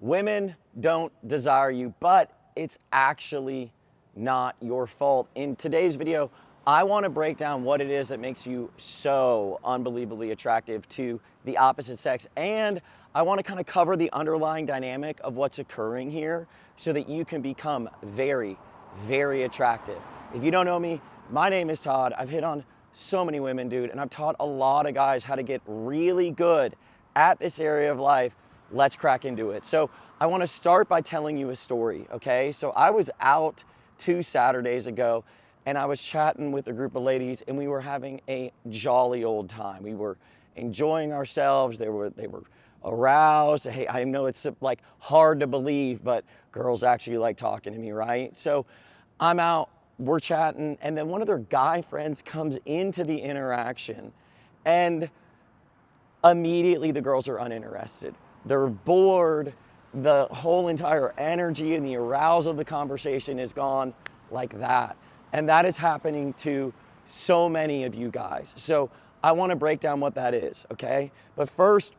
Women don't desire you, but it's actually not your fault. In today's video, I want to break down what it is that makes you so unbelievably attractive to the opposite sex. And I want to kind of cover the underlying dynamic of what's occurring here so that you can become very, very attractive. If you don't know me, my name is Todd. I've hit on so many women, dude, and I've taught a lot of guys how to get really good at this area of life. Let's crack into it. So I want to start by telling you a story, okay? So I was out 2 Saturdays ago and I was chatting with a group of ladies and we were having a jolly old time. We were enjoying ourselves. They were aroused. Hey, I know it's like hard to believe, but girls actually like talking to me, right? So I'm out, we're chatting, and then one of their guy friends comes into the interaction and immediately the girls are uninterested. They're bored. The whole entire energy and the arousal of the conversation is gone like that. And that is happening to so many of you guys. So I want to break down what that is, okay? But first,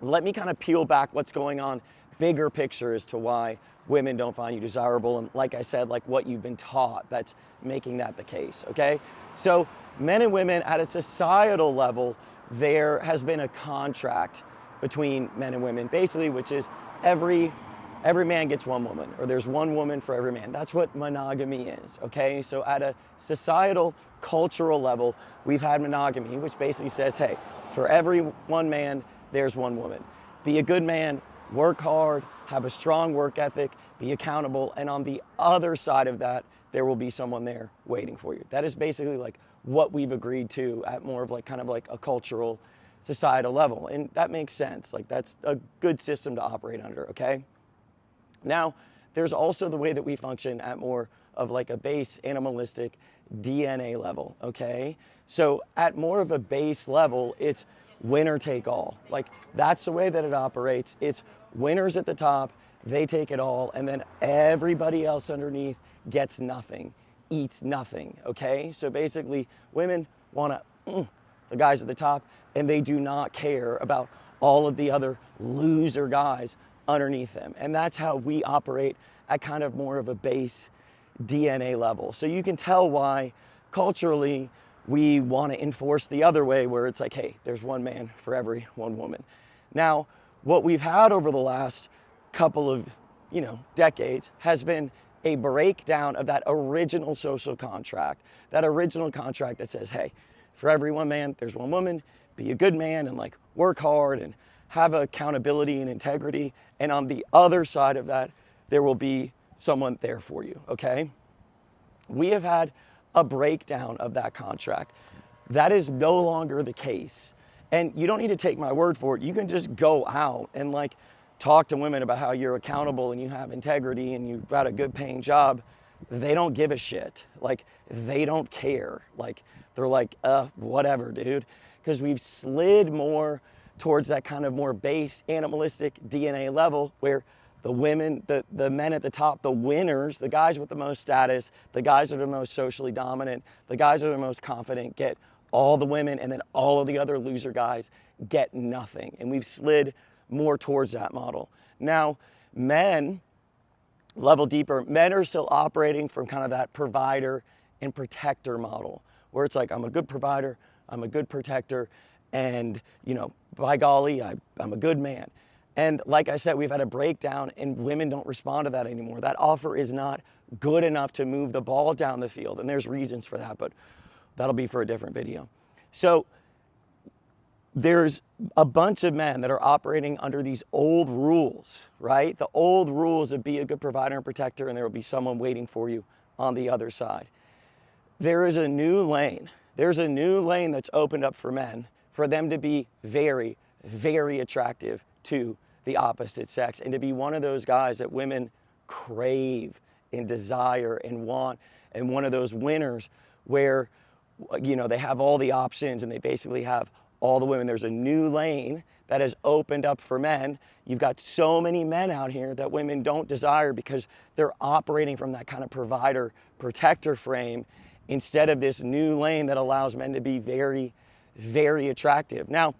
let me kind of peel back what's going on, bigger picture as to why women don't find you desirable. And like I said, like what you've been taught that's making that the case, okay? So men and women at a societal level, there has been a contract between men and women, basically, which is every man gets one woman, or there's one woman for every man. That's what monogamy is, okay? So at a societal, cultural level, we've had monogamy, which basically says, hey, for every one man, there's one woman. Be a good man, work hard, have a strong work ethic, be accountable, and on the other side of that, there will be someone there waiting for you. That is basically like what we've agreed to at more of like kind of like a cultural, societal level. And that makes sense. Like that's a good system to operate under, okay? Now, there's also the way that we function at more of like a base animalistic DNA level, okay? So at more of a base level, it's winner take all. Like that's the way that it operates. It's winners at the top, they take it all, and then everybody else underneath gets nothing, eats nothing, okay? So basically, women want to the guys at the top, and they do not care about all of the other loser guys underneath them. And that's how we operate at kind of more of a base DNA level. So you can tell why culturally we want to enforce the other way, where it's like, hey, there's one man for every one woman. Now, what we've had over the last couple of, decades has been a breakdown of that original social contract, that original contract that says, hey, for every one man, there's one woman. Be a good man and like work hard and have accountability and integrity. And on the other side of that, there will be someone there for you, okay? We have had a breakdown of that contract. That is no longer the case. And you don't need to take my word for it. You can just go out and like talk to women about how you're accountable and you have integrity and you've got a good paying job. They don't give a shit. Like they don't care. Like they're like, whatever, dude. Because we've slid more towards that kind of more base animalistic DNA level where the women, the men at the top, the winners, the guys with the most status, the guys that are the most socially dominant, the guys that are the most confident get all the women, and then all of the other loser guys get nothing. And we've slid more towards that model. Now, men, level deeper, men are still operating from kind of that provider and protector model, where it's like, I'm a good provider, I'm a good protector, and, by golly, I'm a good man. And like I said, we've had a breakdown and women don't respond to that anymore. That offer is not good enough to move the ball down the field. And there's reasons for that, but that'll be for a different video. So there's a bunch of men that are operating under these old rules, right? The old rules of be a good provider and protector, and there will be someone waiting for you on the other side. There is a new lane. There's a new lane that's opened up for men, for them to be very, very attractive to the opposite sex and to be one of those guys that women crave and desire and want, and one of those winners where, they have all the options and they basically have all the women. There's a new lane that has opened up for men. You've got so many men out here that women don't desire because they're operating from that kind of provider, protector frame instead of this new lane that allows men to be very, very attractive. Now,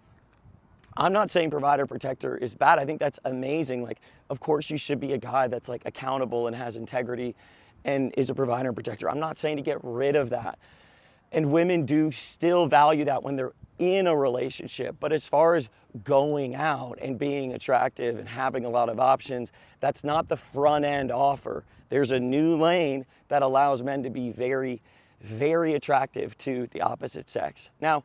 I'm not saying provider protector is bad. I think that's amazing. Like, of course you should be a guy that's like accountable and has integrity and is a provider and protector. I'm not saying to get rid of that. And women do still value that when they're in a relationship. But as far as going out and being attractive and having a lot of options, that's not the front end offer. There's a new lane that allows men to be very, very attractive to the opposite sex. Now,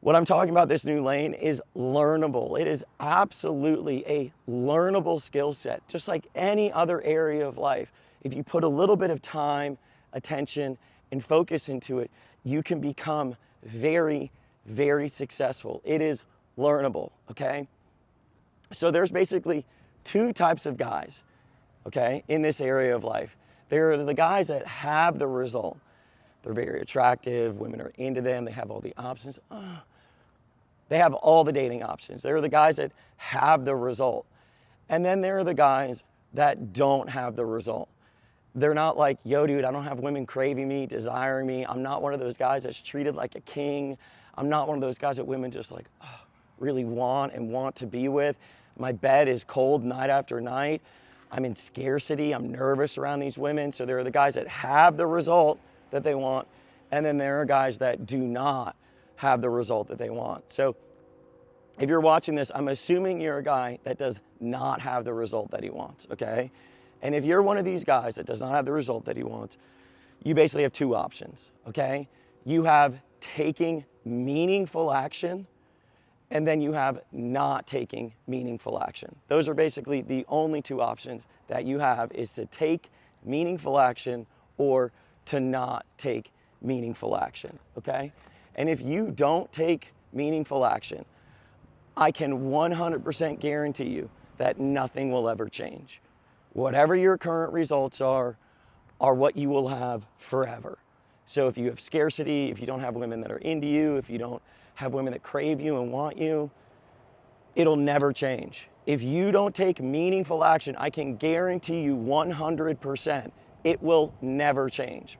what I'm talking about, this new lane, is learnable. It is absolutely a learnable skill set, just like any other area of life. If you put a little bit of time, attention, and focus into it, you can become very, very successful. It is learnable, okay? So there's basically two types of guys, okay, in this area of life. There are the guys that have the result. They're very attractive, women are into them, they have all the options. They have all the dating options. There are the guys that have the result. And then there are the guys that don't have the result. They're not like, yo, dude, I don't have women craving me, desiring me. I'm not one of those guys that's treated like a king. I'm not one of those guys that women just like really want to be with. My bed is cold night after night. I'm in scarcity. I'm nervous around these women. So there are the guys that have the result that they want. And then there are guys that do not have the result that they want. So if you're watching this, I'm assuming you're a guy that does not have the result that he wants, okay? And if you're one of these guys that does not have the result that he wants, you basically have two options, okay? You have taking meaningful action, and then you have not taking meaningful action. Those are basically the only two options that you have, is to take meaningful action or to not take meaningful action, okay? And if you don't take meaningful action, I can 100% guarantee you that nothing will ever change. Whatever your current results are what you will have forever. So if you have scarcity, if you don't have women that are into you, if you don't have women that crave you and want you, it'll never change. If you don't take meaningful action, I can guarantee you 100%, it will never change.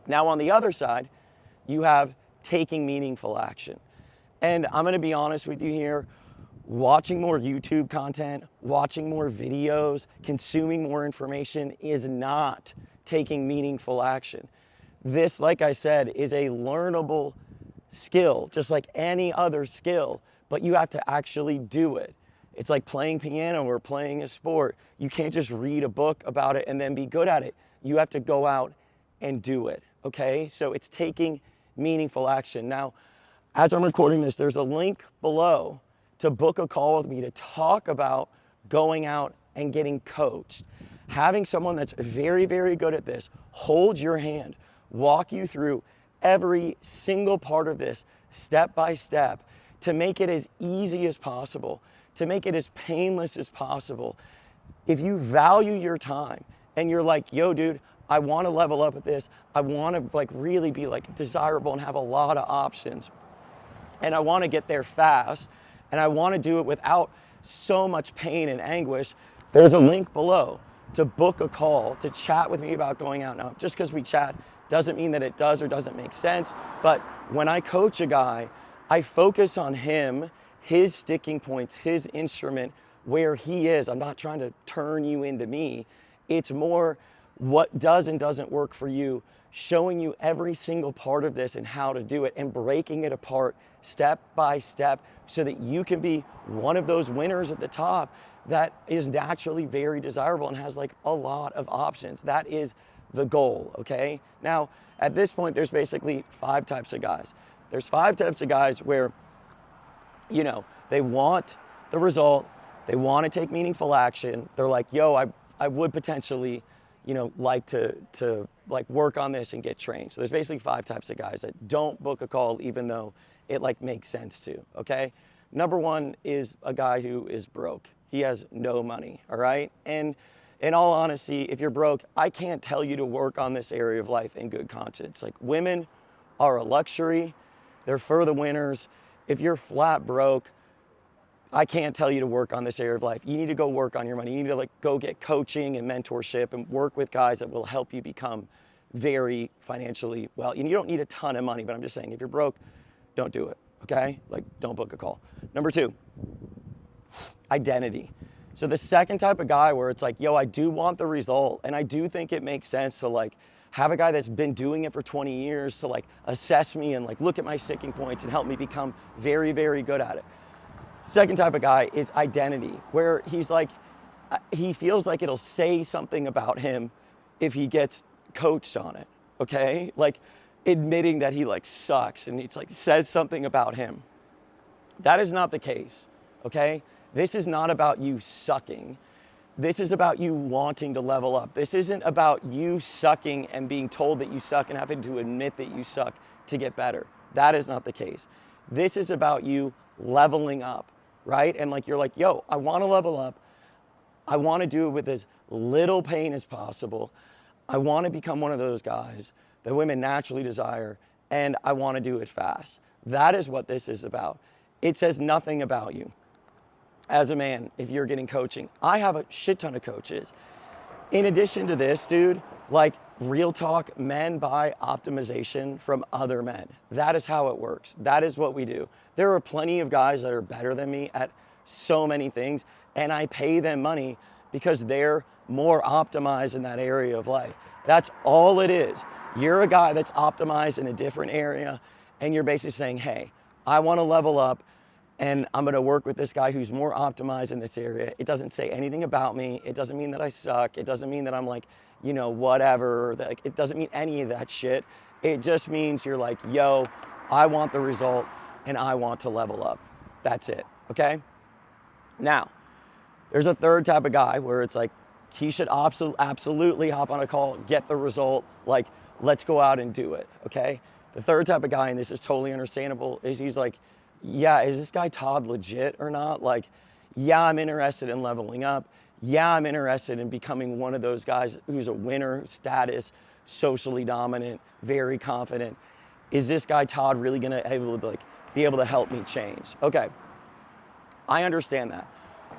Now on the other side, you have taking meaningful action. And I'm gonna be honest with you here, watching more YouTube content, watching more videos, consuming more information is not taking meaningful action. This, like I said, is a learnable skill, just like any other skill, but you have to actually do it. It's like playing piano or playing a sport. You can't just read a book about it and then be good at it. You have to go out and do it, okay? So it's taking meaningful action. Now, as I'm recording this, there's a link below to book a call with me to talk about going out and getting coached. Having someone that's very, very good at this hold your hand, walk you through every single part of this step by step to make it as easy as possible, to make it as painless as possible. If you value your time and you're like, yo, dude, I want to level up with this. I want to like really be like desirable and have a lot of options. And I want to get there fast. And I want to do it without so much pain and anguish. There's a link below to book a call, to chat with me about going out. Now, just because we chat doesn't mean that it does or doesn't make sense. But when I coach a guy, I focus on him, his sticking points, his instrument, where he is. I'm not trying to turn you into me. It's more what does and doesn't work for you, showing you every single part of this and how to do it and breaking it apart step by step so that you can be one of those winners at the top that is naturally very desirable and has like a lot of options. That is the goal, okay? Now, at this point, there's basically 5 types of guys. There's 5 types of guys where, you know, they want the result, they want to take meaningful action. They're like, yo, I would potentially, you know, like to like work on this and get trained. So there's basically 5 types of guys that don't book a call even though it like makes sense to, okay? Number 1 is a guy who is broke. He has no money, all right? And in all honesty, if you're broke, I can't tell you to work on this area of life in good conscience. Like, women are a luxury. They're for the winners. If you're flat broke, I can't tell you to work on this area of life. You need to go work on your money. You need to like go get coaching and mentorship and work with guys that will help you become very financially well. You don't need a ton of money, but I'm just saying, if you're broke, don't do it, okay? Like, don't book a call. Number 2, identity. So the second type of guy where it's like, yo, I do want the result, and I do think it makes sense to like have a guy that's been doing it for 20 years to like assess me and like look at my sticking points and help me become very, very good at it. Second type of guy is identity, where he's like, he feels like it'll say something about him if he gets coached on it, okay? Like admitting that he like sucks and it's like says something about him. That is not the case, okay? This is not about you sucking. This is about you wanting to level up. This isn't about you sucking and being told that you suck and having to admit that you suck to get better. That is not the case. This is about you leveling up, right? And like, you're like, yo, I want to level up. I want to do it with as little pain as possible. I want to become one of those guys that women naturally desire, and I want to do it fast. That is what this is about. It says nothing about you as a man if you're getting coaching. I have a shit ton of coaches. In addition to this, dude, like real talk, men buy optimization from other men. That is how it works. That is what we do. There are plenty of guys that are better than me at so many things, and I pay them money because they're more optimized in that area of life. That's all it is. You're a guy that's optimized in a different area, and you're basically saying, hey, I want to level up, and I'm going to work with this guy who's more optimized in this area. It doesn't say anything about me. It doesn't mean that I suck. It doesn't mean that I'm like, you know, whatever. Like, it doesn't mean any of that shit. It just means you're like, yo, I want the result and I want to level up. That's it, okay? Now, there's a third type of guy where it's like, he should absolutely hop on a call, get the result, like, let's go out and do it, okay? The third type of guy, and this is totally understandable, is he's like, yeah, is this guy Todd legit or not? Like, yeah, I'm interested in leveling up. Yeah, I'm interested in becoming one of those guys who's a winner, status, socially dominant, very confident. Is this guy Todd really gonna be able to help me change? Okay, I understand that.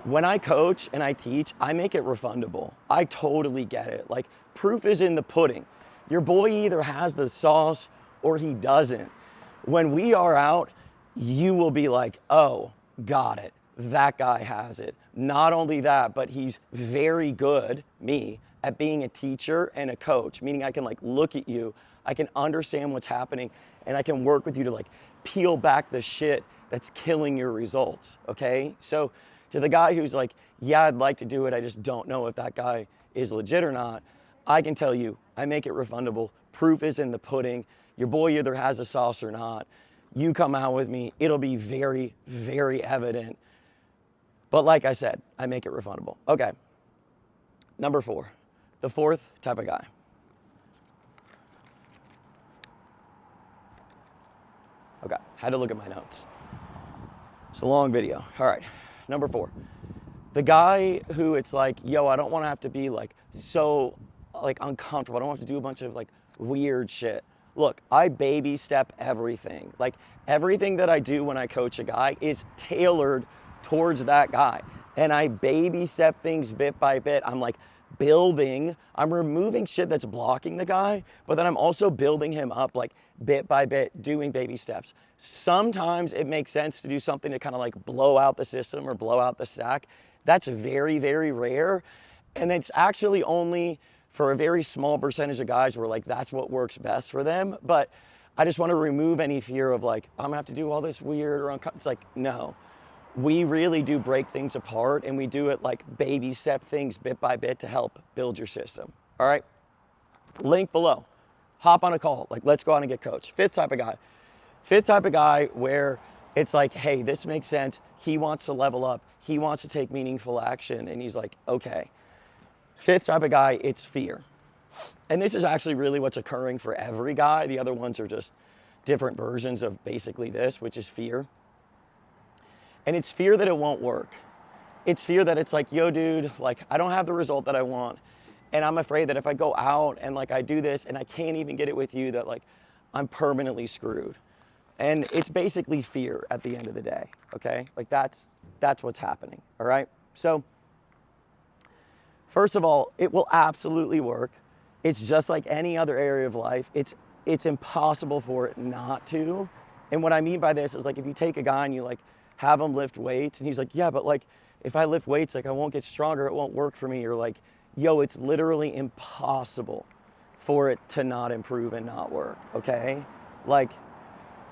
When I coach and I teach, I make it refundable. I totally get it. Like, proof is in the pudding. Your boy either has the sauce or he doesn't. When we are out, you will be like, oh, got it. That guy has it. Not only that, but he's very good, me, at being a teacher and a coach, meaning I can like look at you, I can understand what's happening, and I can work with you to like peel back the shit that's killing your results, okay? So to the guy who's like, yeah, I'd like to do it, I just don't know if that guy is legit or not, I can tell you, I make it refundable. Proof is in the pudding. Your boy either has a sauce or not. You come out with me, it'll be very, very evident. But like I said, I make it refundable. Okay, number 4, the fourth type of guy. Okay, had to look at my notes. It's a long video. All right, number 4. The guy who it's like, yo, I don't want to have to be like so like uncomfortable. I don't have to do a bunch of like weird shit. Look, I baby step everything. Like everything that I do when I coach a guy is tailored towards that guy. And I baby step things bit by bit. I'm like building, I'm removing shit that's blocking the guy, but then I'm also building him up like bit by bit, doing baby steps. Sometimes it makes sense to do something to kind of like blow out the system or blow out the stack. That's very, very rare. And it's actually only for a very small percentage of guys where like that's what works best for them. But I just want to remove any fear of like, I'm gonna have to do all this weird or uncomfortable. It's like, no. We really do break things apart, and we do it like baby step things bit by bit to help build your system. All right? Link below. Hop on a call. Like, let's go out and get coached. Fifth type of guy. Fifth type of guy where it's like, hey, this makes sense. He wants to level up. He wants to take meaningful action. And he's like, okay. Fifth type of guy, it's fear. And this is actually really what's occurring for every guy. The other ones are just different versions of basically this, which is fear. And it's fear that it won't work. It's fear that it's like, yo, dude, like, I don't have the result that I want. And I'm afraid that if I go out and like I do this and I can't even get it with you, that like I'm permanently screwed. And it's basically fear at the end of the day, okay? Like that's what's happening, all right? So first of all, it will absolutely work. It's just like any other area of life. It's impossible for it not to. And what I mean by this is like if you take a guy and you like have him lift weights and he's like, yeah, but like if I lift weights, like I won't get stronger, it won't work for me. You're like, yo, it's literally impossible for it to not improve and not work, okay? Like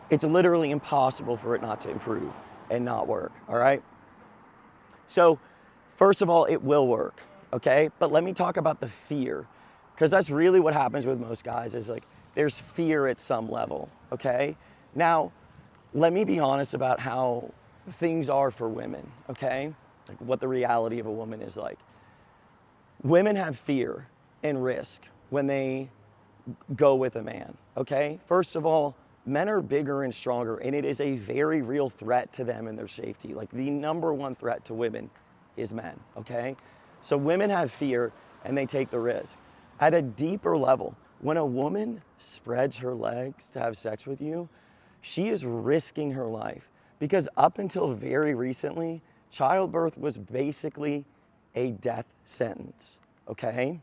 it's literally impossible for it not to improve and not work, all right? So first of all, it will work, okay? But let me talk about the fear, because that's really what happens with most guys is like there's fear at some level, okay? Now, let me be honest about how things are for women, okay? Like what the reality of a woman is like. Women have fear and risk when they go with a man, okay? First of all, men are bigger and stronger, and it is a very real threat to them and their safety. Like the number one threat to women is men, okay? So women have fear and they take the risk. At a deeper level, when a woman spreads her legs to have sex with you, she is risking her life, because up until very recently, childbirth was basically a death sentence, okay?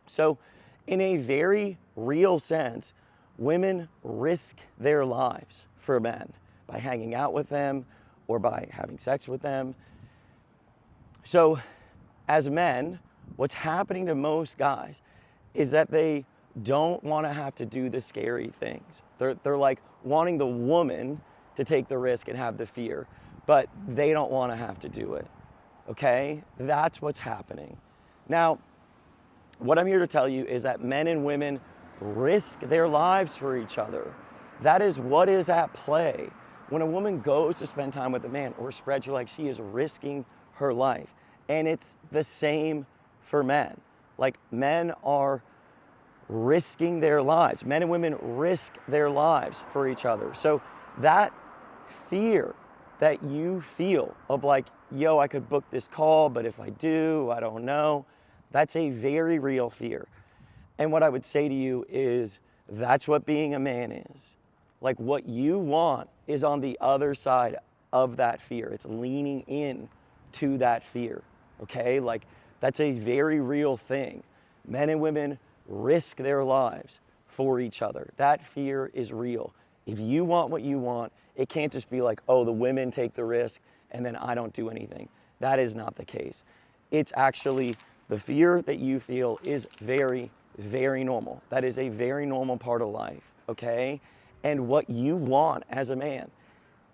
So in a very real sense, women risk their lives for men by hanging out with them or by having sex with them. So as men, what's happening to most guys is that they don't want to have to do the scary things. They're like wanting the woman to take the risk and have the fear, but they don't want to have to do it, okay? That's what's happening. Now, what I'm here to tell you is that men and women risk their lives for each other. That is what is at play. When a woman goes to spend time with a man or spreads her legs, she is risking her life. And it's the same for men. Like men are risking their lives. Men and women risk their lives for each other. So that fear that you feel of like, yo, I could book this call, but if I do, I don't know. That's a very real fear. And what I would say to you is that's what being a man is. Like what you want is on the other side of that fear. It's leaning in to that fear, okay? Like that's a very real thing. Men and women risk their lives for each other. That fear is real. If you want what you want, it can't just be like, oh, the women take the risk and then I don't do anything. That is not the case. It's actually the fear that you feel is very, very normal. That is a very normal part of life, okay? And what you want as a man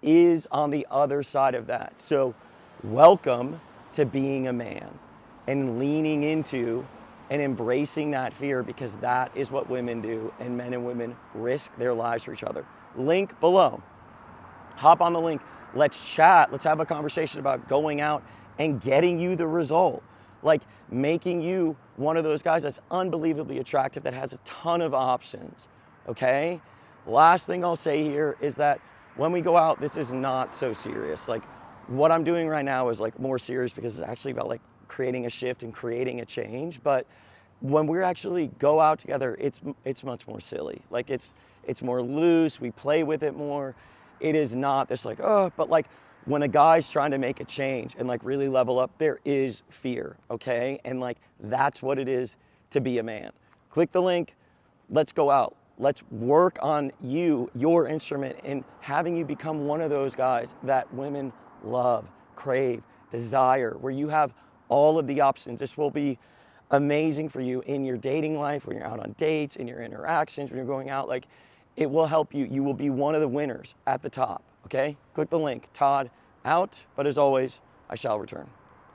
is on the other side of that. So welcome to being a man and leaning into and embracing that fear, because that is what women do, and men and women risk their lives for each other. Link below. Hop on the link. Let's chat. Let's have a conversation about going out and getting you the result. Like making you one of those guys that's unbelievably attractive, that has a ton of options, okay? Last thing I'll say here is that when we go out, this is not so serious. Like what I'm doing right now is like more serious because it's actually about like creating a shift and creating a change. But when we actually go out together, it's much more silly. Like it's more loose. We play with it more. It is not this like, oh, but like when a guy's trying to make a change and like really level up, there is fear, okay? And like that's what it is to be a man. Click the link. Let's go out. Let's work on you, your instrument, and having you become one of those guys that women love, crave, desire, where you have all of the options. This will be amazing for you in your dating life, when you're out on dates, in your interactions, when you're going out. Like it will help you. You will be one of the winners at the top, okay? Click the link. Todd out, but as always, I shall return.